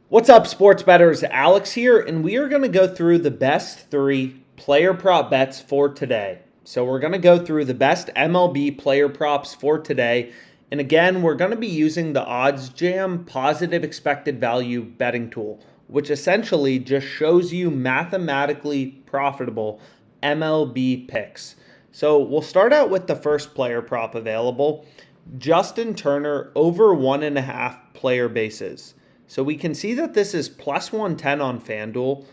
What's up, sports bettors? Alex here, and we are going to go through the best 3 player prop bets for today. So we're going to go through the best MLB player props for today. And again, we're going to be using the OddsJam Positive Expected Value betting tool, which essentially just shows you mathematically profitable MLB picks. So we'll start out with the first player prop available, Justin Turner over 1.5 player bases. So we can see that this is plus 110 on FanDuel,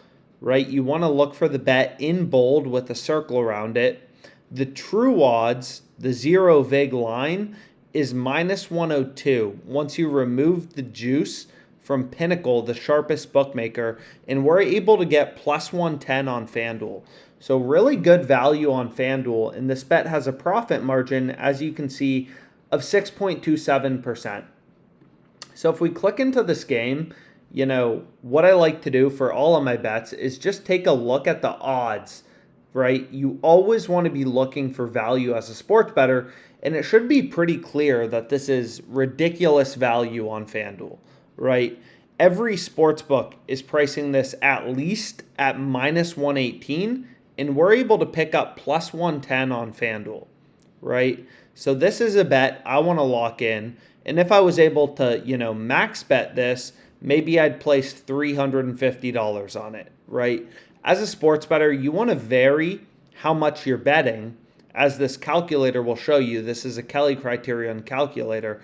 right? You want to look for the bet in bold with a circle around it. The true odds, the zero vig line, is minus 102 once you remove the juice from Pinnacle, the sharpest bookmaker, and we're able to get plus 110 on FanDuel. So really good value on FanDuel, and this bet has a profit margin, as you can see, of 6.27%. So if we click into this game, what I like to do for all of my bets is just take a look at the odds, right? You always want to be looking for value as a sports bettor, and it should be pretty clear that this is ridiculous value on FanDuel, right? Every sports book is pricing this at least at minus 118, and we're able to pick up plus 110 on FanDuel, right? So this is a bet I want to lock in. And if I was able to, max bet this, maybe I'd place $350 on it, right? As a sports bettor, you want to vary how much you're betting, as this calculator will show you. This is a Kelly criterion calculator.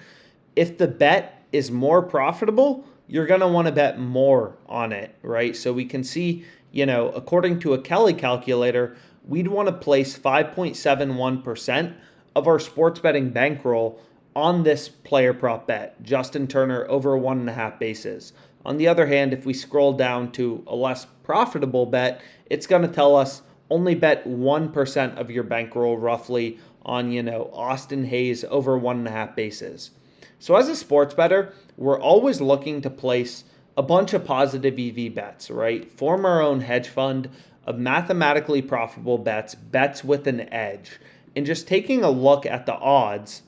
If the bet is more profitable, you're going to want to bet more on it, right? So we can see, according to a Kelly calculator, we'd want to place 5.71% of our sports betting bankroll on this player prop bet, Justin Turner over 1.5 bases. On the other hand, if we scroll down to a less profitable bet, it's going to tell us only bet 1% of your bankroll roughly on, Austin Hayes over 1.5 bases. So as a sports bettor, we're always looking to place a bunch of positive EV bets, right? Form our own hedge fund of mathematically profitable bets with an edge. And just taking a look at the odds,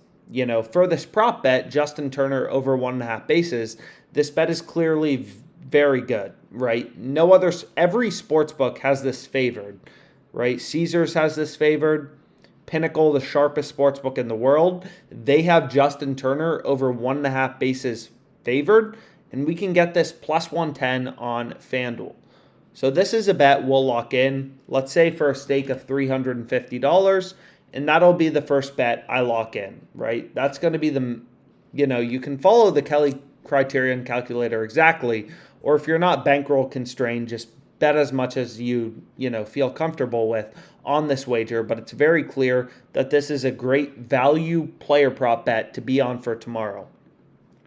for this prop bet, Justin Turner over 1.5 bases, this bet is clearly very good, right? Every sports book has this favored, right? Caesars has this favored. Pinnacle, the sharpest sports book in the world, they have Justin Turner over 1.5 bases favored, and we can get this plus 110 on FanDuel. So this is a bet we'll lock in, let's say for a stake of $350, and that'll be the first bet I lock in, right? That's going to be you can follow the Kelly criterion calculator exactly, or if you're not bankroll constrained, just bet as much as you feel comfortable with on this wager. But it's very clear that this is a great value player prop bet to be on for tomorrow.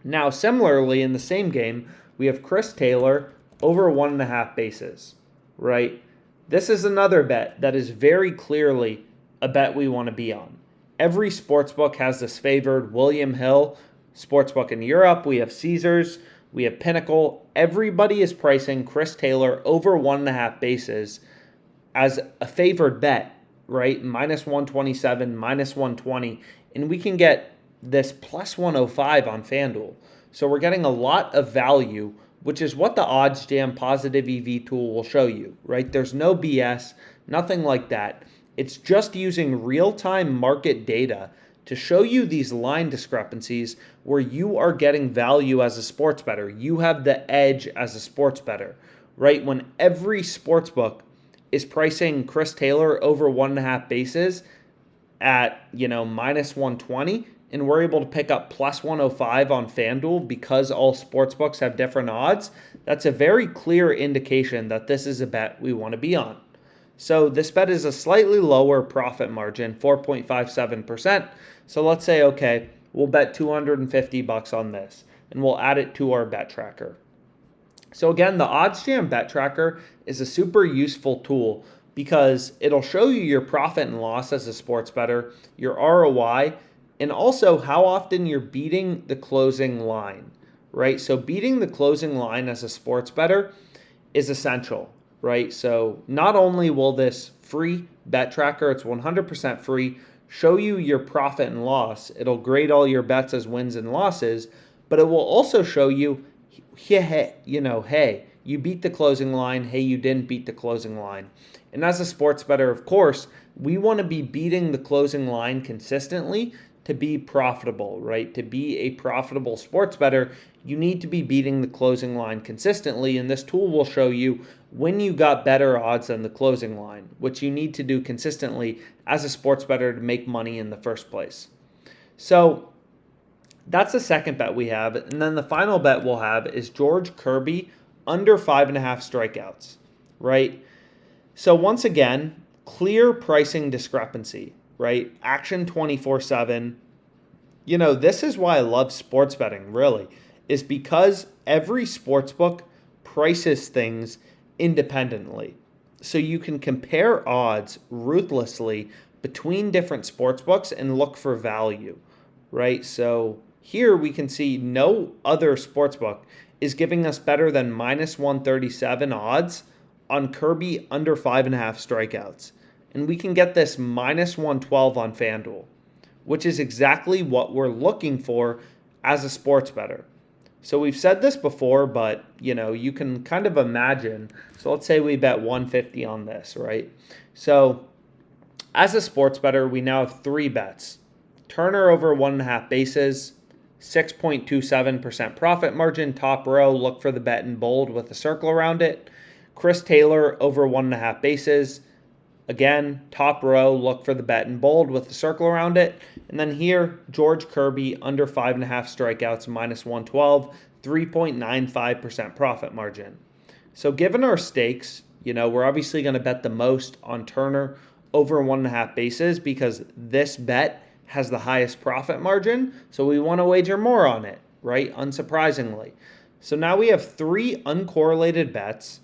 Now, similarly, in the same game, we have Chris Taylor over 1.5 bases, right? This is another bet that is very clearly a bet we want to be on. Every sportsbook has this favored. William Hill, sportsbook in Europe. We have Caesars. We have Pinnacle. Everybody is pricing Chris Taylor over 1.5 bases as a favored bet, right? Minus 127, minus 120. And we can get this plus 105 on FanDuel. So we're getting a lot of value, which is what the OddsJam Positive EV tool will show you, right? There's no BS, nothing like that. It's just using real-time market data to show you these line discrepancies where you are getting value as a sports bettor. You have the edge as a sports bettor, right? When every sports book is pricing Chris Taylor over 1.5 bases at, minus 120, and we're able to pick up plus 105 on FanDuel because all sports books have different odds, that's a very clear indication that this is a bet we want to be on. So this bet is a slightly lower profit margin, 4.57%. So let's say, okay, we'll bet $250 on this, and we'll add it to our bet tracker. So again, the OddsJam bet tracker is a super useful tool because it'll show you your profit and loss as a sports bettor, your ROI, and also how often you're beating the closing line, right? So beating the closing line as a sports bettor is essential, right? So not only will this free bet tracker, it's 100% free, show you your profit and loss. It'll grade all your bets as wins and losses, but it will also show you yeah, hey, you beat the closing line. Hey, you didn't beat the closing line. And as a sports bettor, of course, we want to be beating the closing line consistently to be profitable, right? To be a profitable sports bettor, you need to be beating the closing line consistently. And this tool will show you when you got better odds than the closing line, which you need to do consistently as a sports bettor to make money in the first place. So that's the second bet we have. And then the final bet we'll have is George Kirby under 5.5 strikeouts, right? So once again, clear pricing discrepancy, right? Action 24/7. This is why I love sports betting, really, is because every sportsbook prices things independently. So you can compare odds ruthlessly between different sportsbooks and look for value, right? So here we can see no other sportsbook is giving us better than minus 137 odds on Kirby under 5.5 strikeouts. And we can get this minus 112 on FanDuel, which is exactly what we're looking for as a sports bettor. So we've said this before, but you can kind of imagine. So let's say we bet 150 on this, right? So as a sports bettor, we now have 3 bets. Turner over 1.5 bases, 6.27% profit margin, top row, look for the bet in bold with a circle around it. Chris Taylor over 1.5 bases. Again, top row, look for the bet in bold with the circle around it. And then here, George Kirby under 5.5 strikeouts, minus 112, 3.95% profit margin. So given our stakes, we're obviously going to bet the most on Turner over 1.5 bases because this bet has the highest profit margin. So we want to wager more on it, right? Unsurprisingly. So now we have 3 uncorrelated bets.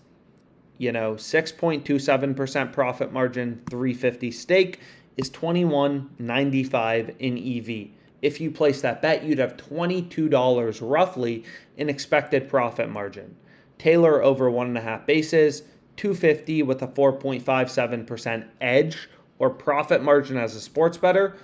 6.27% profit margin, 350 stake is 21.95 in EV. If you place that bet, you'd have $22 roughly in expected profit margin. Taylor over 1.5 bases, 250 with a 4.57% edge or profit margin as a sports bettor.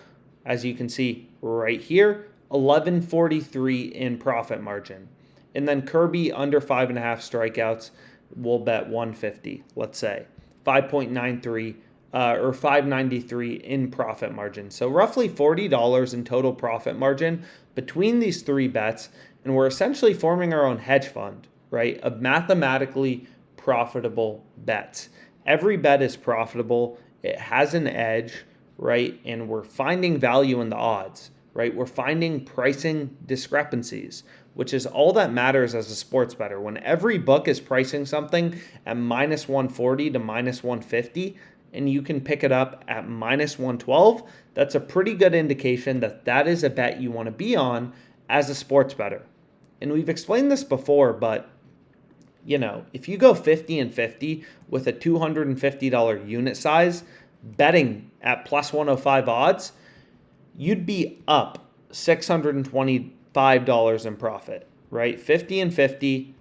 As you can see right here, 1143 in profit margin. And then Kirby under 5.5 strikeouts, we'll bet 150, let's say 5.93 or 593 in profit margin. So roughly $40 in total profit margin between these 3 bets. And we're essentially forming our own hedge fund, right, of mathematically profitable bets. Every bet is profitable. It has an edge, right? And we're finding value in the odds, right? We're finding pricing discrepancies, which is all that matters as a sports bettor. When every book is pricing something at minus 140 to minus 150, and you can pick it up at minus 112, that's a pretty good indication that that is a bet you want to be on as a sports bettor. And we've explained this before, but if you go 50 and 50 with a $250 unit size, betting at plus 105 odds, you'd be up $625 in profit, right? 50 and 50,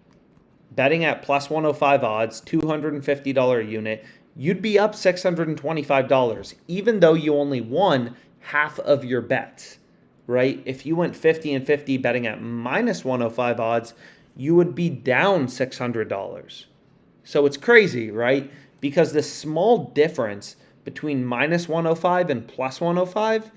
betting at plus 105 odds, $250 unit, you'd be up $625, even though you only won half of your bets, right? If you went 50 and 50 betting at minus 105 odds, you would be down $600. So it's crazy, right? Because the small difference between minus 105 and plus 105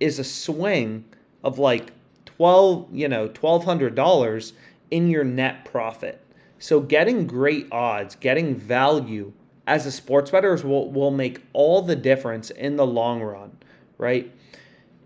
is a swing of like $1,200 in your net profit. So getting great odds, getting value as a sports bettor will make all the difference in the long run, right?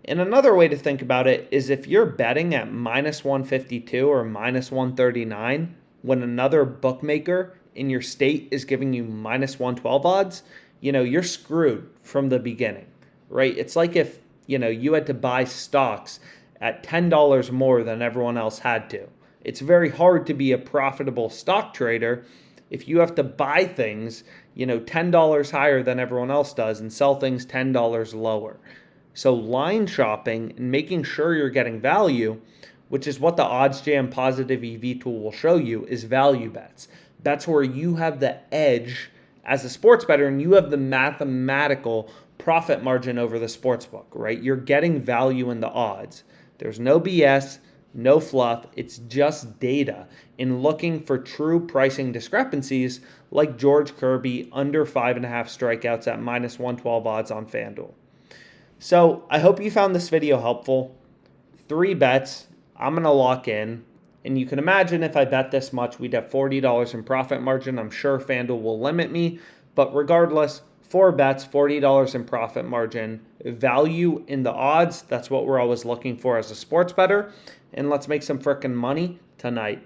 And another way to think about it is if you're betting at minus 152 or minus 139 when another bookmaker in your state is giving you minus 112 odds, you're screwed from the beginning, right? It's like if, you had to buy stocks at $10 more than everyone else had to. It's very hard to be a profitable stock trader if you have to buy things, $10 higher than everyone else does and sell things $10 lower. So line shopping and making sure you're getting value, which is what the OddsJam Positive EV tool will show you, is value bets. That's where you have the edge as a sports bettor and you have the mathematical profit margin over the sports book, right? You're getting value in the odds. There's no BS. no fluff. It's just data in looking for true pricing discrepancies like George Kirby under 5.5 strikeouts at minus 112 odds on FanDuel. So I hope you found this video helpful. 3 bets I'm going to lock in. And you can imagine if I bet this much, we'd have $40 in profit margin. I'm sure FanDuel will limit me. But regardless, 4 bets, $40 in profit margin. Value in the odds. That's what we're always looking for as a sports bettor. And let's make some frickin' money tonight.